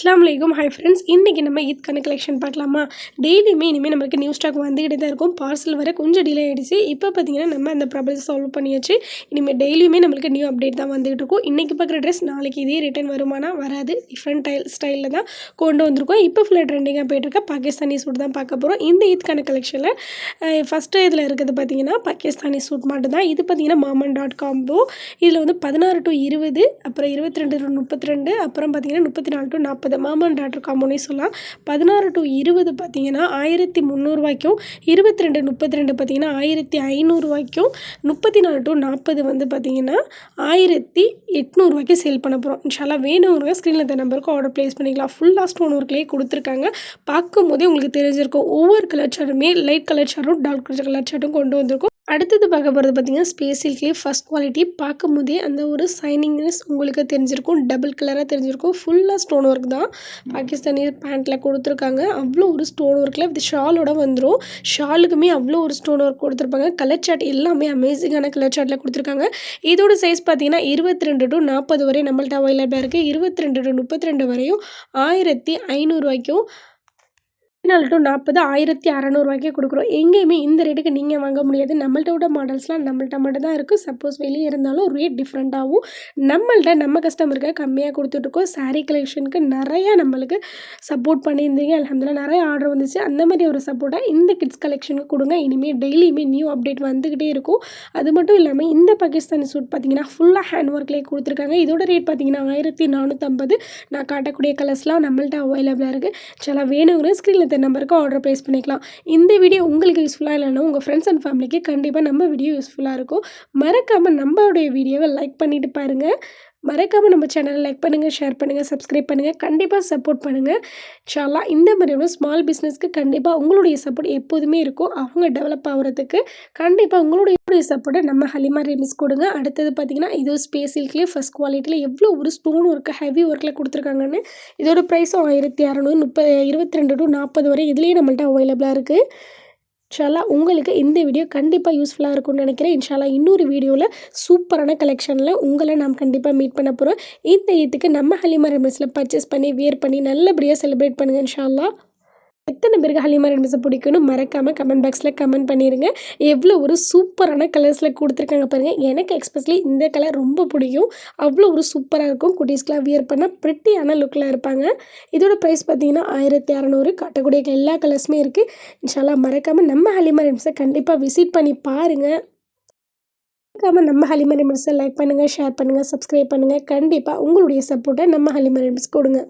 அஸ்ஸலாமு அலைக்கும். Hi friends, இன்றைக்கி நம்ம ஈத்கான கலெக்ஷன் பார்க்கலாமா? டெய்லியுமே இனிமேல் நம்மளுக்கு நியூ ஸ்டாக் வந்துக்கிட்டே தான் இருக்கும். பார்சல் வர கொஞ்சம் டிலே ஆகிடுச்சு. இப்போ பார்த்தீங்கன்னா நம்ம அந்த ப்ராப்ளத்தை சால்வ் பண்ணியாச்சு. இனிமேல் டெய்லியுமே நம்மளுக்கு நியூ அப்டேட் தான் வந்துகிட்டு இருக்கும். இன்றைக்கி பார்க்குற ட்ரெஸ் நாளைக்கு இதே ரிட்டர்ன் வருமானா வராது. டிஃப்ரெண்ட் ஸ்டைலில் தான் கொண்டு வந்திருக்கோம். இப்போ ஃபுல்லாக ட்ரெண்டிங்காக போய்ட்டுருக்க பாகிஸ்தானி சூட் தான் பார்க்க போகிறோம். இந்த ஈத்கான கலெக்ஷனில் ஃபஸ்ட்டு இதில் இருக்கிறது பார்த்தீங்கன்னா பாகிஸ்தானி சூட் மட்டும் தான். இது பார்த்தீங்கன்னா maman.com இதில் வந்து 16 to 20, அப்புறம் 22 to 32, அப்புறம் பார்த்தீங்கன்னா 34 to 40 maman.com சொல்லலாம். 16 to 20 பார்த்தீங்கன்னா 1300 22 32 பார்த்தீங்கன்னா 1500 34 to 40 வந்து பார்த்தீங்கன்னா 1800 சேல் பண்ண போகிறோம். இன்ஷால்லா வேணுங்கிறவங்க ஸ்க்ரீனில் இந்த நம்பருக்கு ஆர்டர் ப்ளேஸ் பண்ணிக்கலாம். ஃபுல்லாக ஸ்டோன் ஒர்க்லேயே கொடுத்துருக்காங்க. பார்க்கும்போதே உங்களுக்கு தெரிஞ்சிருக்கும். ஒவ்வொரு கலர் சார்ட்டுமே லைட் கலர் சார்ட்டும் டார்க் கலர் சார்ட்டும் கொண்டு வந்திருக்கும். அடுத்தது பார்க்க போகிறது பார்த்தீங்கன்னா ஸ்பேஸ் சில்க்லேயே ஃபஸ்ட் குவாலிட்டி. பார்க்கும்போதே அந்த ஒரு சைனிங்னஸ் உங்களுக்கு தெரிஞ்சிருக்கும். டபுள் கலராக தெரிஞ்சிருக்கும். ஃபுல்லாக ஸ்டோன் ஒர்க் தான் பாகிஸ்தானி பேண்ட்டில் கொடுத்துருக்காங்க. அவ்வளோ ஒரு ஸ்டோன் ஒர்க்கில் வித் ஷாலோட வந்துடும். ஷாலுக்குமே அவ்வளோ ஒரு ஸ்டோன் ஒர்க் கொடுத்துருப்பாங்க. கலர் சார்ட் எல்லாமே அமேசிங்கான கலர் சார்ட்டில் கொடுத்துருக்காங்க. இதோட சைஸ் பார்த்தீங்கன்னா 22 to 40 வரை நம்மள்ட்ட அவைலபிளாக இருக்குது. 22 to 32 வரையும் 1500 14 to 40 1600 கொடுக்குறோம். எங்கேயுமே இந்த ரேட்டுக்கு நீங்கள் வாங்க முடியாது. நம்மள்ட்ட மாடல்ஸ்லாம் நம்மள்ட்ட மட்டும் தான் இருக்குது. சப்போஸ் வெளியே இருந்தாலும் ரேட் டிஃப்ரெண்ட்டாகவும் நம்மள்ட்ட நம்ம கஸ்டமருக்கு கம்மியாக கொடுத்துட்ருக்கோம். சாரீ கலெக்ஷனுக்கு நிறையா நம்மளுக்கு சப்போர்ட் பண்ணியிருந்தீங்க. அல்ஹம்துலில்லாஹ் நிறைய ஆர்டர் வந்துச்சு. அந்த மாதிரி ஒரு சப்போர்ட்டாக இந்த கிட்ஸ் கலெக்ஷனுக்கு கொடுங்க. இனிமேல் டெய்லியுமே நியூ அப்டேட் வந்துக்கிட்டே இருக்கும். அது மட்டும் இல்லாமல் இந்த பாகிஸ்தானி சூட் பார்த்தீங்கன்னா ஃபுல்லாக ஹேண்ட் ஒர்க்லேயே கொடுத்துருக்காங்க. இதோட ரேட் பார்த்தீங்கன்னா 1450. நான் காட்டக்கூடிய கலர்ஸ்லாம் நம்மள்ட்ட அவைலபிளாக இருக்குது. சில வேணுங்கிற ஸ்க்ரீனில் இந்த நம்பருக்கு ஆர்டர் ப்ளேஸ் பண்ணிக்கலாம். இந்த வீடியோ உங்களுக்கு யூஸ்ஃபுல்லாக இல்லைன்னா உங்கள் ஃப்ரெண்ட்ஸ் அண்ட் ஃபேமிலிக்கு கண்டிப்பாக நம்ம வீடியோ யூஸ்ஃபுல்லாக இருக்கும். மறக்காமல் நம்மளுடைய வீடியோவை லைக் பண்ணிவிட்டு பாருங்கள். மறக்காமல் நம்ம சேனலை லைக் பண்ணுங்கள், ஷேர் பண்ணுங்கள், சப்ஸ்கிரைப் பண்ணுங்கள். கண்டிப்பாக சப்போர்ட் பண்ணுங்கள். இன்ஷாஅல்லாஹ் இந்த மாதிரியான ஸ்மால் பிஸ்னஸ்க்கு கண்டிப்பாக உங்களுடைய சப்போர்ட் எப்போதுமே இருக்கும். அவங்க டெவலப் ஆகிறதுக்கு கண்டிப்பாக உங்களுடைய சப்போர்ட்டை நம்ம ஹலிமா ரெமிஸ் கொடுங்க. அடுத்தது பார்த்திங்கன்னா இது ஸ்பேஸ் சில்க்லேயே ஃபஸ்ட் குவாலிட்டியில் எவ்வளோ ஒரு ஸ்டோன் ஒர்க்கு ஹெவி ஒர்க்கில் கொடுத்துருக்காங்கன்னு. இதோட ப்ரைஸும் 1600 22 to 40 வரை இதுலேயே நம்மள்ட்ட அவைலபிளாக இருக்குது. இன்ஷாஅல்லாஹ் உங்களுக்கு இந்த வீடியோ கண்டிப்பாக யூஸ்ஃபுல்லாக இருக்கும்னு நினைக்கிறேன். இன்ஷாஅல்லாஹ் இன்னொரு வீடியோவில் சூப்பரான கலெக்ஷனில் உங்களை நாம் கண்டிப்பாக மீட் பண்ண போகிறோம். இந்த இதுக்கு நம்ம ஹலிமா ரெமிஸில் பர்ச்சேஸ் பண்ணி வியர் பண்ணி நல்லபடியாக செலிப்ரேட் பண்ணுங்கள். இன்ஷாஅல்லாஹ் எத்தனை பேருக்கு ஹலிமா ரெமிஸை பிடிக்குன்னு மறக்காமல் கமெண்ட் பாக்ஸில் கமெண்ட் பண்ணிடுங்க. எவ்வளோ ஒரு சூப்பரான கலர்ஸில் கொடுத்துருக்காங்க பாருங்கள். எனக்கு எக்ஸ்பெஷலி இந்த கலர் ரொம்ப பிடிக்கும். அவ்வளோ ஒரு சூப்பராக இருக்கும். குட்டீஸ்க்கெலாம் வியர் பண்ணால் ப்ரிட்டியான லுக்கில் இருப்பாங்க. இதோட ப்ரைஸ் பார்த்தீங்கன்னா 1600. காட்டக்கூடிய எல்லா கலர்ஸுமே இருக்குது. இன்ஷாஅல்லாஹ் மறக்காமல் நம்ம ஹலிமா ரெமிஸை கண்டிப்பாக விசிட் பண்ணி பாருங்கள். மறக்காமல் நம்ம ஹலிமா ரெமிஸை லைக் பண்ணுங்கள், ஷேர் பண்ணுங்கள், சப்ஸ்கிரைப் பண்ணுங்கள். கண்டிப்பாக உங்களுடைய சப்போர்ட்டை நம்ம ஹலிமா ரெமிஸ் கொடுங்க.